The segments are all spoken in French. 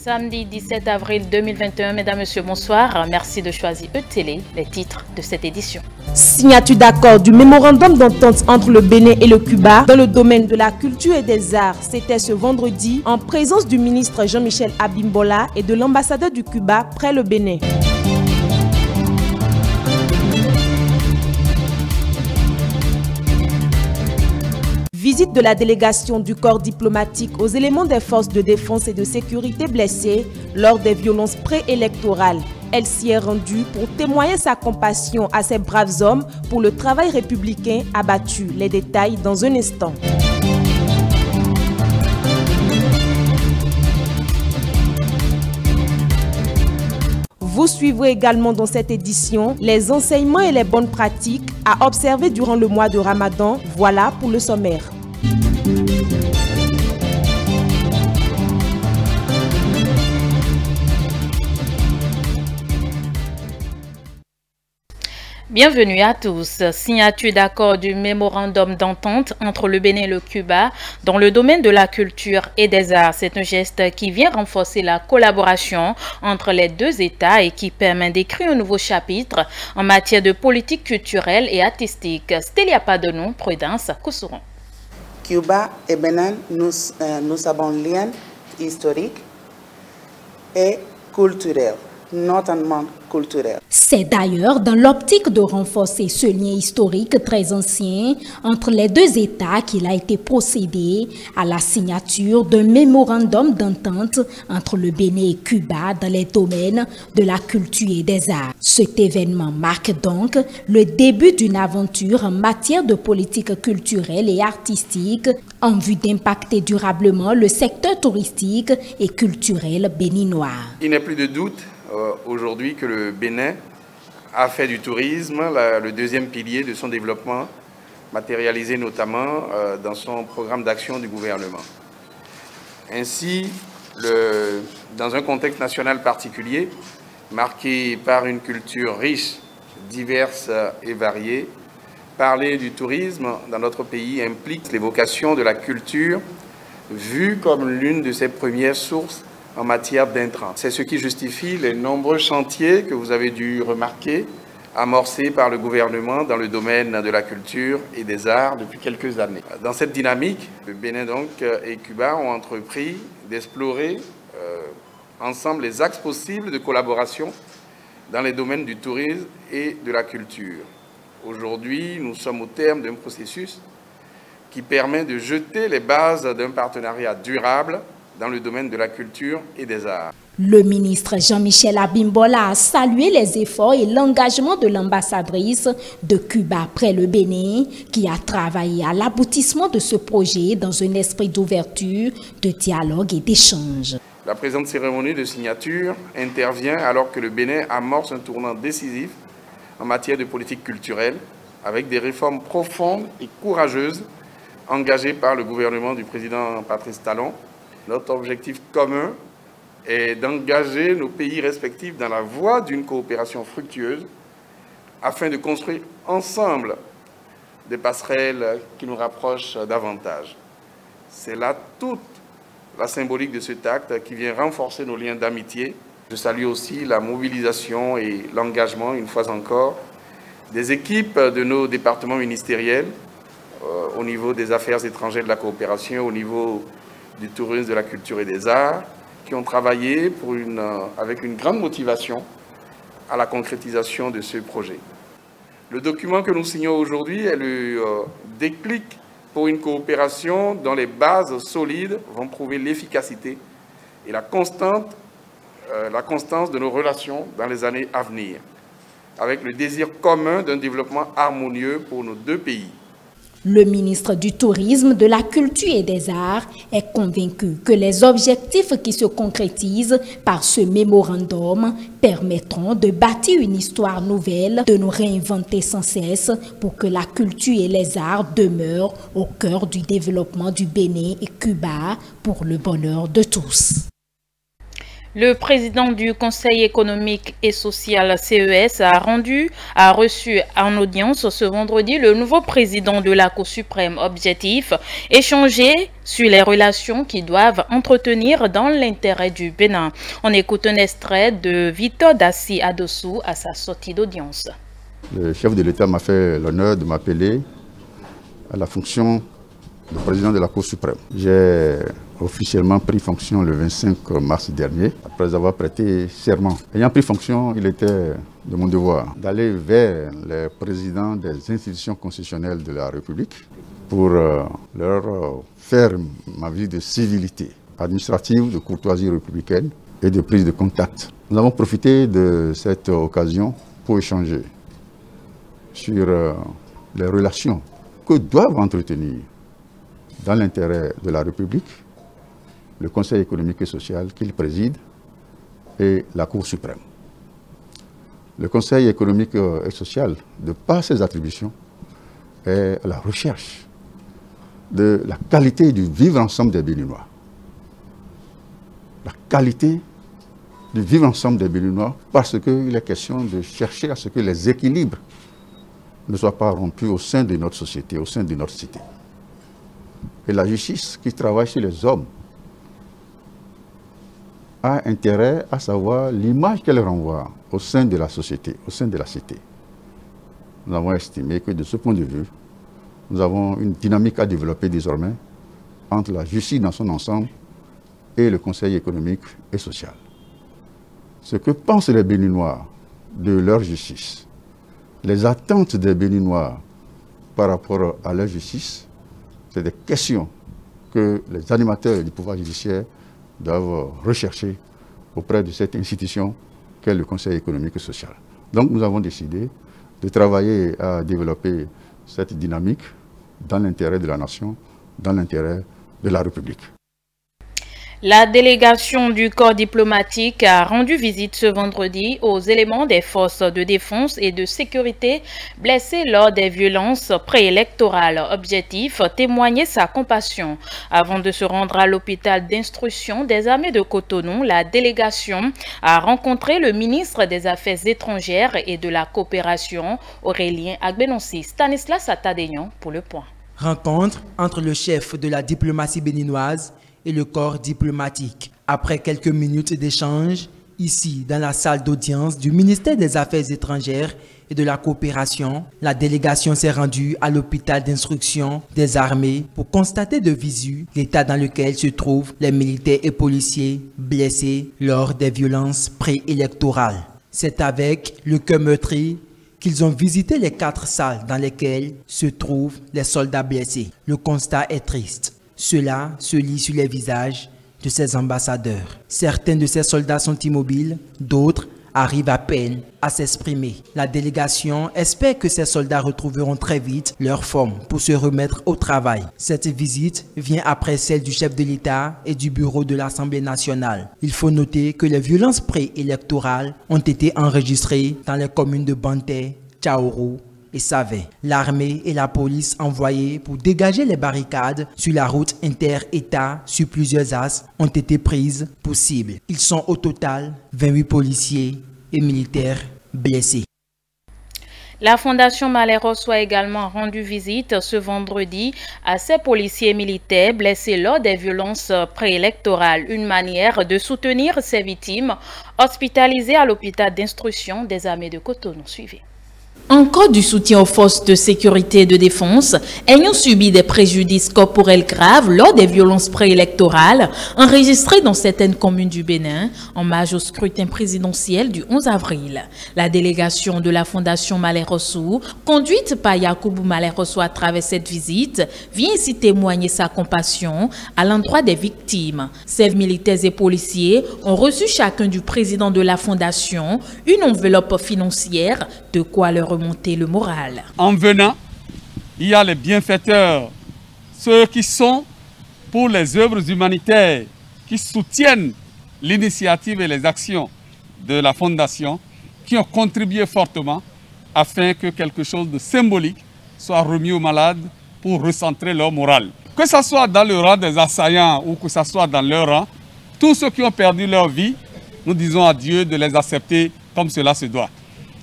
Samedi 17 avril 2021, mesdames, messieurs, bonsoir. Merci de choisir E-Télé, les titres de cette édition. Signature d'accord du mémorandum d'entente entre le Bénin et le Cuba dans le domaine de la culture et des arts. C'était ce vendredi en présence du ministre Jean-Michel Abimbola et de l'ambassadeur du Cuba près le Bénin. Visite de la délégation du corps diplomatique aux éléments des forces de défense et de sécurité blessés lors des violences préélectorales. Elle s'y est rendue pour témoigner sa compassion à ces braves hommes pour le travail républicain abattu. Les détails dans un instant. Vous suivrez également dans cette édition les enseignements et les bonnes pratiques à observer durant le mois de Ramadan. Voilà pour le sommaire. Bienvenue à tous. Signature d'accord du mémorandum d'entente entre le Bénin et le Cuba dans le domaine de la culture et des arts. C'est un geste qui vient renforcer la collaboration entre les deux États et qui permet d'écrire un nouveau chapitre en matière de politique culturelle et artistique. Stélia Padonou, Prudence, Koussouron. Cuba et Bénin, nous avons un lien historique et culturel, notamment culturel. C'est d'ailleurs dans l'optique de renforcer ce lien historique très ancien entre les deux États qu'il a été procédé à la signature d'un mémorandum d'entente entre le Bénin et Cuba dans les domaines de la culture et des arts. Cet événement marque donc le début d'une aventure en matière de politique culturelle et artistique en vue d'impacter durablement le secteur touristique et culturel béninois. Il n'est plus de doute aujourd'hui que le Bénin a fait du tourisme le deuxième pilier de son développement, matérialisé notamment dans son programme d'action du gouvernement. Ainsi, dans un contexte national particulier, marqué par une culture riche, diverse et variée, parler du tourisme dans notre pays implique l'évocation de la culture vue comme l'une de ses premières sources en matière d'intrants. C'est ce qui justifie les nombreux chantiers que vous avez dû remarquer, amorcés par le gouvernement dans le domaine de la culture et des arts depuis quelques années. Dans cette dynamique, le Bénin et Cuba ont entrepris d'explorer ensemble les axes possibles de collaboration dans les domaines du tourisme et de la culture. Aujourd'hui, nous sommes au terme d'un processus qui permet de jeter les bases d'un partenariat durable dans le domaine de la culture et des arts. Le ministre Jean-Michel Abimbola a salué les efforts et l'engagement de l'ambassadrice de Cuba près le Bénin, qui a travaillé à l'aboutissement de ce projet dans un esprit d'ouverture, de dialogue et d'échange. La présente cérémonie de signature intervient alors que le Bénin amorce un tournant décisif en matière de politique culturelle, avec des réformes profondes et courageuses engagées par le gouvernement du président Patrice Talon. Notre objectif commun est d'engager nos pays respectifs dans la voie d'une coopération fructueuse afin de construire ensemble des passerelles qui nous rapprochent davantage. C'est là toute la symbolique de cet acte qui vient renforcer nos liens d'amitié. Je salue aussi la mobilisation et l'engagement, une fois encore, des équipes de nos départements ministériels au niveau des affaires étrangères, de la coopération, au niveau du tourisme, de la culture et des arts, qui ont travaillé avec une grande motivation à la concrétisation de ce projet. Le document que nous signons aujourd'hui est le déclic pour une coopération dont les bases solides vont prouver l'efficacité et la constance de nos relations dans les années à venir, avec le désir commun d'un développement harmonieux pour nos deux pays. Le ministre du Tourisme, de la Culture et des Arts est convaincu que les objectifs qui se concrétisent par ce mémorandum permettront de bâtir une histoire nouvelle, de nous réinventer sans cesse pour que la culture et les arts demeurent au cœur du développement du Bénin et Cuba pour le bonheur de tous. Le président du Conseil économique et social CES a reçu en audience ce vendredi le nouveau président de la Cour suprême. Objectif, échanger sur les relations qui doivent entretenir dans l'intérêt du Bénin. On écoute un extrait de Victor Dassi Adossou à sa sortie d'audience. Le chef de l'État m'a fait l'honneur de m'appeler à la fonction de président de la Cour suprême. J'ai officiellement pris fonction le 25 mars dernier, après avoir prêté serment. Ayant pris fonction, il était de mon devoir d'aller vers les présidents des institutions constitutionnelles de la République pour leur faire ma visite de civilité administrative, de courtoisie républicaine et de prise de contact. Nous avons profité de cette occasion pour échanger sur les relations que doivent entretenir dans l'intérêt de la République, le Conseil économique et social qu'il préside et la Cour suprême. Le Conseil économique et social, de par ses attributions, est à la recherche de la qualité du vivre ensemble des Béninois. La qualité du vivre ensemble des Béninois, parce qu'il est question de chercher à ce que les équilibres ne soient pas rompus au sein de notre société, au sein de notre cité. Et la justice qui travaille sur les hommes a intérêt à savoir l'image qu'elle renvoie au sein de la société, au sein de la cité. Nous avons estimé que de ce point de vue, nous avons une dynamique à développer désormais entre la justice dans son ensemble et le Conseil économique et social. Ce que pensent les Béninois de leur justice, les attentes des Béninois par rapport à leur justice, c'est des questions que les animateurs du pouvoir judiciaire doivent rechercher auprès de cette institution qu'est le Conseil économique et social. Donc nous avons décidé de travailler à développer cette dynamique dans l'intérêt de la nation, dans l'intérêt de la République. La délégation du corps diplomatique a rendu visite ce vendredi aux éléments des forces de défense et de sécurité blessés lors des violences préélectorales. Objectif, témoigner sa compassion. Avant de se rendre à l'hôpital d'instruction des armées de Cotonou, la délégation a rencontré le ministre des Affaires étrangères et de la coopération, Aurélien Agbenonsi. Stanislas Atadénian pour le point. Rencontre entre le chef de la diplomatie béninoise et le corps diplomatique. Après quelques minutes d'échange, ici dans la salle d'audience du ministère des Affaires étrangères et de la coopération, la délégation s'est rendue à l'hôpital d'instruction des armées pour constater de visu l'état dans lequel se trouvent les militaires et policiers blessés lors des violences préélectorales. C'est avec le cœur meurtri qu'ils ont visité les 4 salles dans lesquelles se trouvent les soldats blessés. Le constat est triste. Cela se lit sur les visages de ces ambassadeurs. Certains de ces soldats sont immobiles, d'autres arrivent à peine à s'exprimer. La délégation espère que ces soldats retrouveront très vite leur forme pour se remettre au travail. Cette visite vient après celle du chef de l'État et du bureau de l'Assemblée nationale. Il faut noter que les violences préélectorales ont été enregistrées dans les communes de Banté, Tchaourou et Savé. L'armée et la police envoyées pour dégager les barricades sur la route inter-État sur plusieurs axes ont été prises pour cible. Ils sont au total 28 policiers et militaires blessés. La Fondation Malherossois a également rendu visite ce vendredi à ces policiers militaires blessés lors des violences préélectorales. Une manière de soutenir ces victimes hospitalisées à l'hôpital d'instruction des armées de Cotonou. Suivez. Encore du soutien aux forces de sécurité et de défense ayant subi des préjudices corporels graves lors des violences préélectorales enregistrées dans certaines communes du Bénin en marge au scrutin présidentiel du 11 avril. La délégation de la Fondation Malherossois, conduite par Yacoubou Malherossois à travers cette visite, vient ici témoigner sa compassion à l'endroit des victimes. Ces militaires et policiers ont reçu chacun du président de la Fondation une enveloppe financière, de quoi leur remonter le moral. En venant, il y a les bienfaiteurs, ceux qui sont pour les œuvres humanitaires, qui soutiennent l'initiative et les actions de la Fondation, qui ont contribué fortement afin que quelque chose de symbolique soit remis aux malades pour recentrer leur morale. Que ce soit dans le rang des assaillants ou que ce soit dans leur rang, tous ceux qui ont perdu leur vie nous disons à Dieu de les accepter comme cela se doit.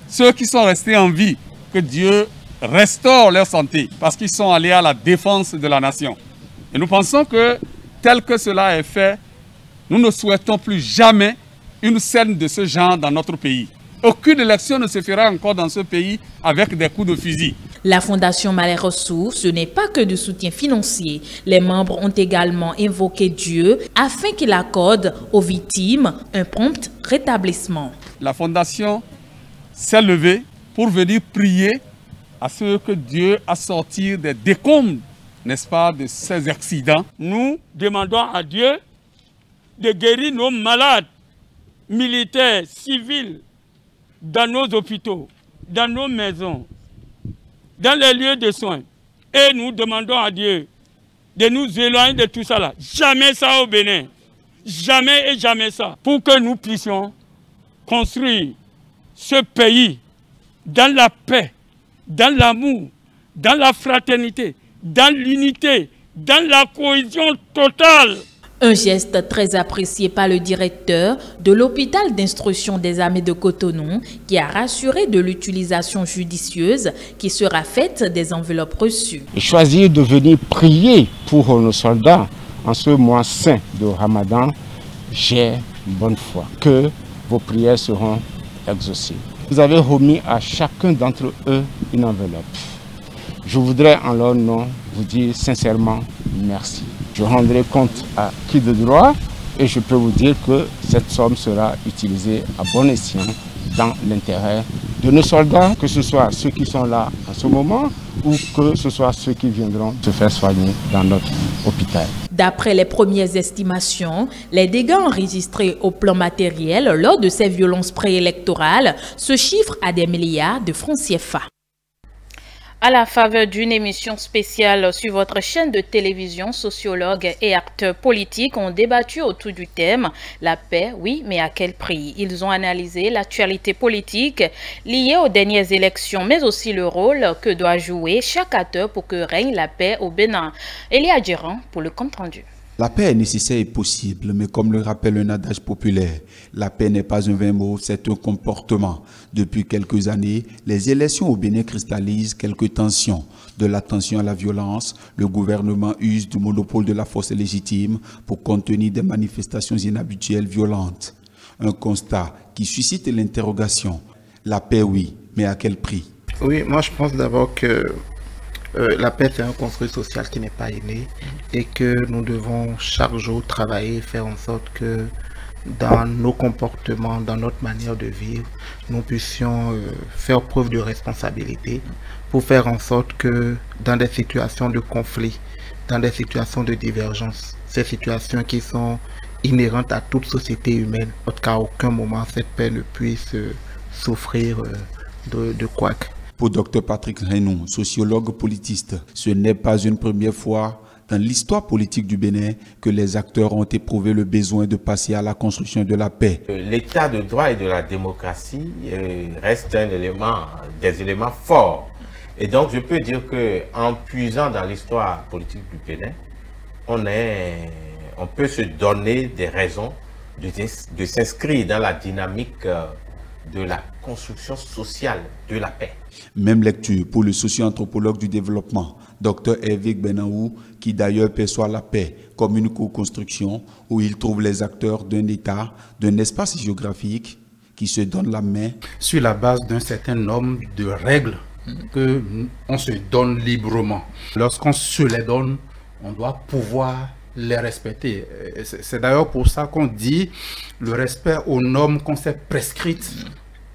Ceux qui sont restés en vie, que Dieu restaure leur santé parce qu'ils sont allés à la défense de la nation. Et nous pensons que tel que cela est fait, nous ne souhaitons plus jamais une scène de ce genre dans notre pays. Aucune élection ne se fera encore dans ce pays avec des coups de fusil. La Fondation Malais Ressources, ce n'est pas que du soutien financier. Les membres ont également invoqué Dieu afin qu'il accorde aux victimes un prompt rétablissement. La Fondation s'est levée pour venir prier à ce que Dieu a sorti des décombres, n'est-ce pas, de ces accidents. Nous demandons à Dieu de guérir nos malades, militaires, civils, dans nos hôpitaux, dans nos maisons, dans les lieux de soins. Et nous demandons à Dieu de nous éloigner de tout ça là. Jamais ça au Bénin. Jamais et jamais ça. Pour que nous puissions construire ce pays dans la paix, dans l'amour, dans la fraternité, dans l'unité, dans la cohésion totale. Un geste très apprécié par le directeur de l'hôpital d'instruction des armées de Cotonou qui a rassuré de l'utilisation judicieuse qui sera faite des enveloppes reçues. Choisir de venir prier pour nos soldats en ce mois saint de Ramadan, j'ai bonne foi que vos prières seront exaucées. Vous avez remis à chacun d'entre eux une enveloppe. Je voudrais en leur nom vous dire sincèrement merci. Je rendrai compte à qui de droit et je peux vous dire que cette somme sera utilisée à bon escient dans l'intérêt de nos soldats, que ce soit ceux qui sont là en ce moment ou que ce soit ceux qui viendront se faire soigner dans notre hôpital. D'après les premières estimations, les dégâts enregistrés au plan matériel lors de ces violences préélectorales se chiffrent à des milliards de francs CFA. À la faveur d'une émission spéciale sur votre chaîne de télévision, sociologues et acteurs politiques ont débattu autour du thème « La paix, oui, mais à quel prix ?» Ils ont analysé l'actualité politique liée aux dernières élections, mais aussi le rôle que doit jouer chaque acteur pour que règne la paix au Bénin. Elia Djiran pour le compte-rendu. La paix est nécessaire et possible, mais comme le rappelle un adage populaire, la paix n'est pas un vain mot, c'est un comportement. Depuis quelques années, les élections au Bénin cristallisent quelques tensions. De la tension à la violence, le gouvernement use du monopole de la force légitime pour contenir des manifestations inhabituelles violentes. Un constat qui suscite l'interrogation. La paix, oui, mais à quel prix? Oui, moi je pense d'abord que la paix, c'est un construit social qui n'est pas inné et que nous devons chaque jour travailler, faire en sorte que dans nos comportements, dans notre manière de vivre, nous puissions faire preuve de responsabilité pour faire en sorte que dans des situations de conflit, dans des situations de divergence, ces situations qui sont inhérentes à toute société humaine, qu'à aucun moment cette paix ne puisse souffrir de couac. Pour Dr Patrick Renon, sociologue politiste, ce n'est pas une première fois dans l'histoire politique du Bénin que les acteurs ont éprouvé le besoin de passer à la construction de la paix. L'état de droit et de la démocratie reste des éléments forts. Et donc je peux dire qu'en puisant dans l'histoire politique du Bénin, on peut se donner des raisons de s'inscrire dans la dynamique de la construction sociale de la paix. Même lecture pour le socio-anthropologue du développement, Dr Hervé Benaou, qui d'ailleurs perçoit la paix comme une co-construction où il trouve les acteurs d'un État, d'un espace géographique qui se donnent la main. Sur la base d'un certain nombre de règles qu'on se donne librement. Lorsqu'on se les donne, on doit pouvoir les respecter. C'est d'ailleurs pour ça qu'on dit le respect aux normes qu'on s'est prescrites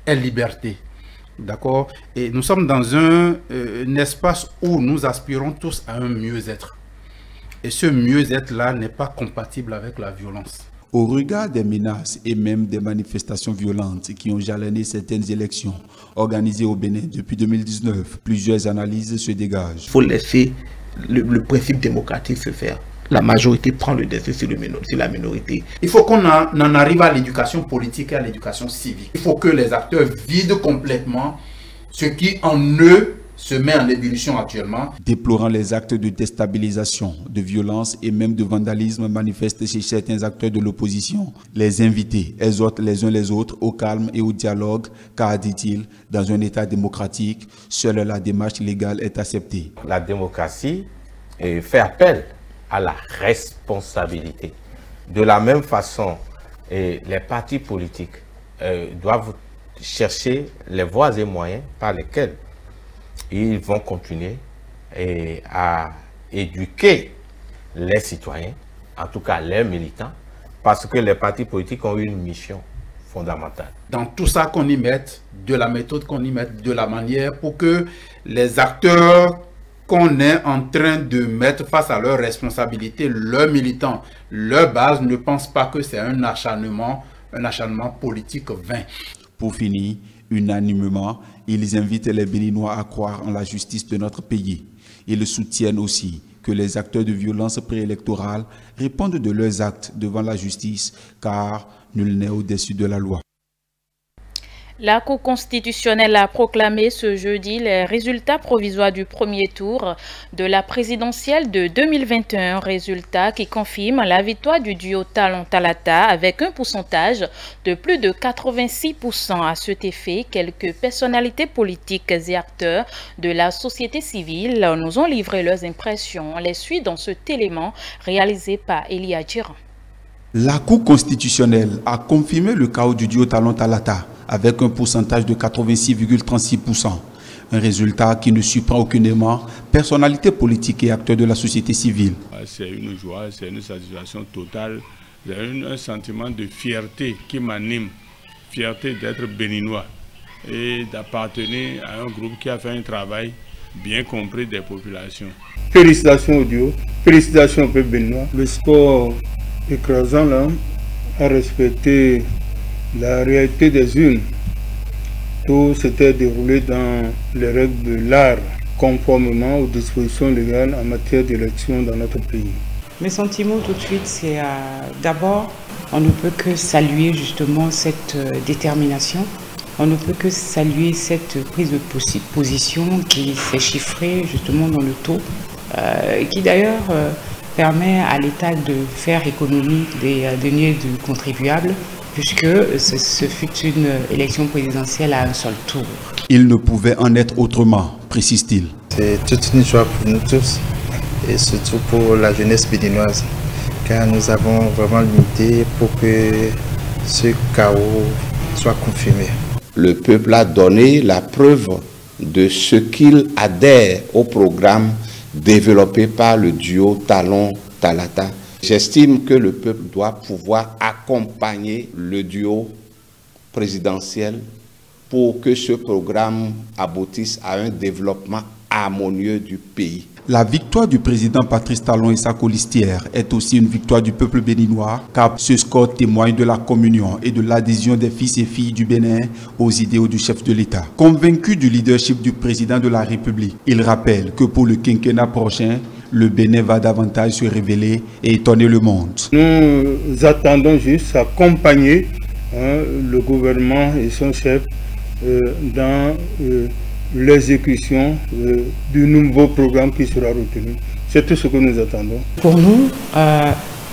est liberté. D'accord? Et nous sommes dans un espace où nous aspirons tous à un mieux-être. Et ce mieux-être-là n'est pas compatible avec la violence. Au regard des menaces et même des manifestations violentes qui ont jalonné certaines élections organisées au Bénin depuis 2019, plusieurs analyses se dégagent. Il faut laisser le principe démocratique se faire. La majorité prend le dessus sur la minorité. Il faut qu'on en arrive à l'éducation politique et à l'éducation civique. Il faut que les acteurs vident complètement ce qui en eux se met en ébullition actuellement. Déplorant les actes de déstabilisation, de violence et même de vandalisme manifestés chez certains acteurs de l'opposition, les invités exhortent les uns les autres au calme et au dialogue, car, dit-il, dans un État démocratique, seule la démarche légale est acceptée. La démocratie fait appel à la responsabilité. De la même façon, les partis politiques doivent chercher les voies et moyens par lesquels ils vont continuer à éduquer les citoyens, en tout cas les militants, parce que les partis politiques ont une mission fondamentale. Dans tout ça qu'on y mette, de la méthode qu'on y mette, de la manière pour que les acteurs qu'on est en train de mettre face à leurs responsabilités, leurs militants, leur base, ne pensent pas que c'est un acharnement politique vain. Pour finir, unanimement, ils invitent les Béninois à croire en la justice de notre pays. Ils soutiennent aussi que les acteurs de violence préélectorale répondent de leurs actes devant la justice, car nul n'est au-dessus de la loi. La Cour constitutionnelle a proclamé ce jeudi les résultats provisoires du premier tour de la présidentielle de 2021, résultats qui confirment la victoire du duo Talon Talata avec un pourcentage de plus de 86%. À cet effet, quelques personnalités politiques et acteurs de la société civile nous ont livré leurs impressions. On les suit dans cet élément réalisé par Elia Djiran. La Cour constitutionnelle a confirmé le chaos du duo Talon Talata avec un pourcentage de 86,36%. Un résultat qui ne surprend aucunement personnalités politiques et acteurs de la société civile. C'est une joie, c'est une satisfaction totale, j'ai un sentiment de fierté qui m'anime, fierté d'être béninois et d'appartenir à un groupe qui a fait un travail bien compris des populations. Félicitations au duo, félicitations au peuple béninois. Le sport écrasant là a respecté la réalité des urnes. Tout s'était déroulé dans les règles de l'art, conformément aux dispositions légales en matière d'élection dans notre pays. Mes sentiments tout de suite, c'est d'abord, on ne peut que saluer justement cette détermination. On ne peut que saluer cette prise de position qui s'est chiffrée justement dans le taux, qui d'ailleurs permet à l'État de faire économie des deniers du contribuable, puisque ce fut une élection présidentielle à un seul tour. Il ne pouvait en être autrement, précise-t-il. C'est toute une joie pour nous tous, et surtout pour la jeunesse béninoise, car nous avons vraiment lutté pour que ce chaos soit confirmé. Le peuple a donné la preuve de ce qu'il adhère au programme développé par le duo Talon Talata. J'estime que le peuple doit pouvoir accompagner le duo présidentiel pour que ce programme aboutisse à un développement harmonieux du pays. La victoire du président Patrice Talon et sa colistière est aussi une victoire du peuple béninois, car ce score témoigne de la communion et de l'adhésion des fils et filles du Bénin aux idéaux du chef de l'État. Convaincu du leadership du président de la République, il rappelle que pour le quinquennat prochain, le Bénin va davantage se révéler et étonner le monde. Nous attendons juste accompagner le gouvernement et son chef dans l'exécution du nouveau programme qui sera retenu. C'est tout ce que nous attendons. Pour nous,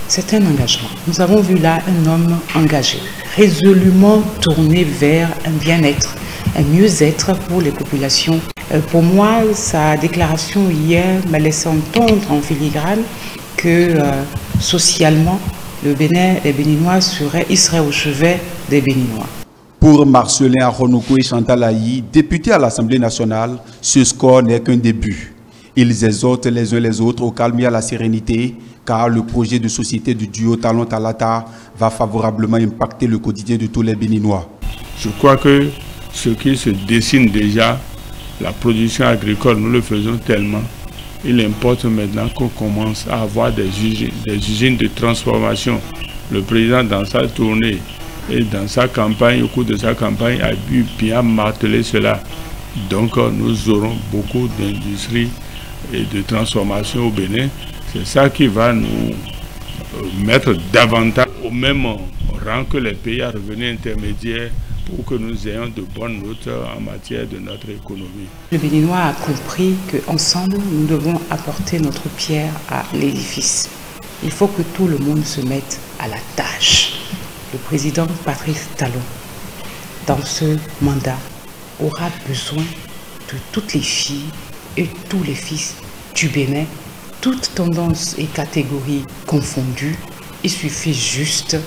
c'est un engagement. Nous avons vu là un homme engagé, résolument tourné vers un bien-être, un mieux-être pour les populations. Pour moi, sa déclaration hier m'a laissé entendre en filigrane que socialement, le Bénin, les Béninois seraient au chevet des Béninois. Pour Marcelin Aronoko et Chantal Ayi, députés à l'Assemblée nationale, ce score n'est qu'un début. Ils exhortent les uns les autres au calme et à la sérénité, car le projet de société du duo Talon Talata va favorablement impacter le quotidien de tous les Béninois. Je crois que ce qui se dessine déjà, la production agricole, nous le faisons tellement. Il importe maintenant qu'on commence à avoir des usines de transformation. Le président, dans sa tournée et dans sa campagne, au cours de sa campagne, a pu bien marteler cela. Donc nous aurons beaucoup d'industries et de transformation au Bénin. C'est ça qui va nous mettre davantage au même rend que les pays à revenus intermédiaires pour que nous ayons de bonnes notes en matière de notre économie. Le Béninois a compris qu'ensemble, nous devons apporter notre pierre à l'édifice. Il faut que tout le monde se mette à la tâche. Le président Patrice Talon, dans ce mandat, aura besoin de toutes les filles et tous les fils du Bénin, toutes tendances et catégories confondues. Il suffit juste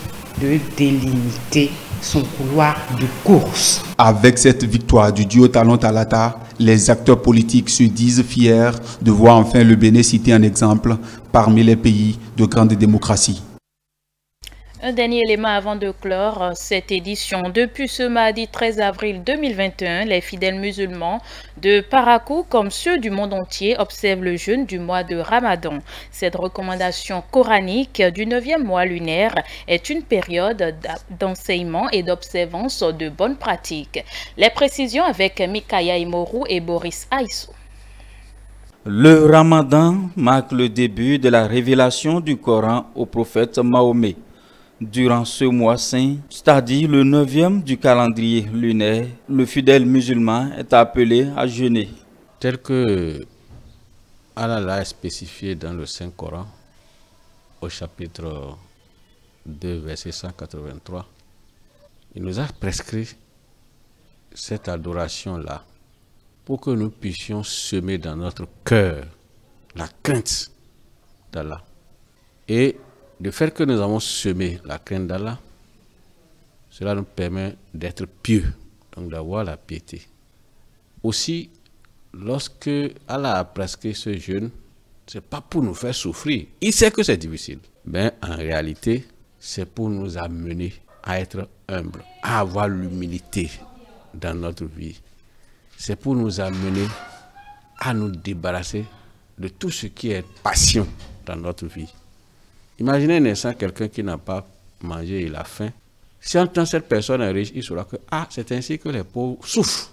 de délimiter son couloir de course. Avec cette victoire du duo Talon Talata, les acteurs politiques se disent fiers de voir enfin le Bénin cité en exemple parmi les pays de grande démocratie. Un dernier élément avant de clore cette édition. Depuis ce mardi 13 avril 2021, les fidèles musulmans de Parakou, comme ceux du monde entier, observent le jeûne du mois de Ramadan. Cette recommandation coranique du 9e mois lunaire est une période d'enseignement et d'observance de bonnes pratiques. Les précisions avec Mikaya Imoru et Boris Aïssou. Le Ramadan marque le début de la révélation du Coran au prophète Mahomet. Durant ce mois saint, c'est-à-dire le 9e du calendrier lunaire, le fidèle musulman est appelé à jeûner. Tel que Allah l'a spécifié dans le Saint-Coran, au chapitre 2, verset 183, il nous a prescrit cette adoration-là pour que nous puissions semer dans notre cœur la crainte d'Allah. Et le fait que nous avons semé la crainte d'Allah, cela nous permet d'être pieux, donc d'avoir la piété. Aussi, lorsque Allah a prescrit ce jeûne, ce n'est pas pour nous faire souffrir. Il sait que c'est difficile. Mais en réalité, c'est pour nous amener à être humbles, à avoir l'humilité dans notre vie. C'est pour nous amener à nous débarrasser de tout ce qui est passion dans notre vie. Imaginez un instant quelqu'un qui n'a pas mangé, il a faim. Si en tant que cette personne est riche, il saura que c'est ainsi que les pauvres souffrent.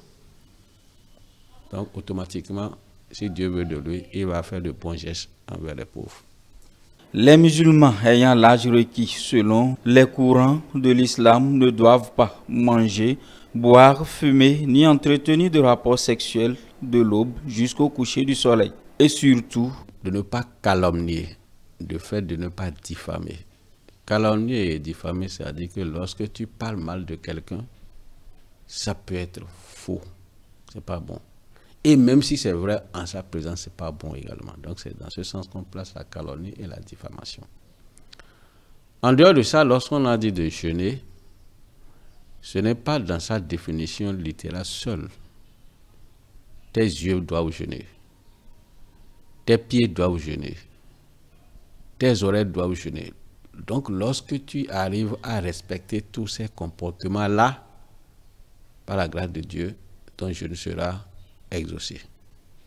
Donc automatiquement, si Dieu veut de lui, il va faire de bons gestes envers les pauvres. Les musulmans ayant l'âge requis selon les courants de l'islam ne doivent pas manger, boire, fumer, ni entretenir de rapports sexuels de l'aube jusqu'au coucher du soleil. Et surtout, de ne pas calomnier. De fait de ne pas diffamer. Calomnier et diffamer, c'est-à-dire que lorsque tu parles mal de quelqu'un, ça peut être faux. C'est pas bon. Et même si c'est vrai, en sa présence, c'est pas bon également. Donc c'est dans ce sens qu'on place la calomnie et la diffamation. En dehors de ça, lorsqu'on a dit de jeûner, ce n'est pas dans sa définition littérale seule. Tes yeux doivent jeûner. Tes pieds doivent jeûner. Tes oreilles doivent jeûner. Donc, lorsque tu arrives à respecter tous ces comportements-là, par la grâce de Dieu, ton jeûne sera exaucé.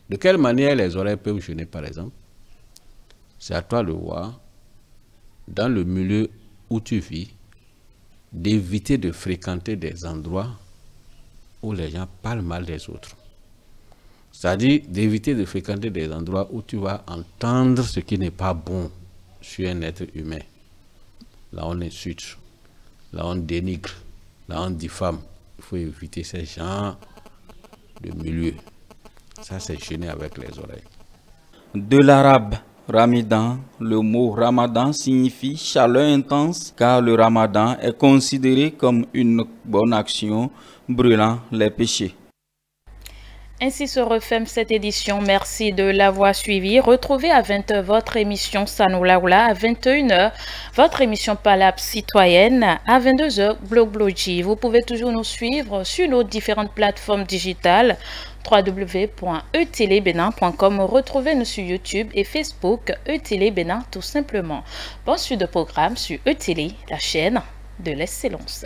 De quelle manière les oreilles peuvent jeûner, par exemple? C'est à toi de voir, dans le milieu où tu vis, d'éviter de fréquenter des endroits où les gens parlent mal des autres. C'est-à-dire d'éviter de fréquenter des endroits où tu vas entendre ce qui n'est pas bon sur un être humain. Là on insulte, là on dénigre, là on diffame. Il faut éviter ces genres de milieu. Ça c'est jeûner avec les oreilles. De l'arabe Ramadan, le mot Ramadan signifie chaleur intense car le Ramadan est considéré comme une bonne action brûlant les péchés. Ainsi se referme cette édition. Merci de l'avoir suivi. Retrouvez à 20h votre émission Sanoulaoula, à 21h votre émission Palab citoyenne, à 22h Blog Blogi. Vous pouvez toujours nous suivre sur nos différentes plateformes digitales www.etélébenin.com. Retrouvez-nous sur YouTube et Facebook Etélé Bénin tout simplement. Bonne suite de programme sur Etélé, la chaîne de l'excellence.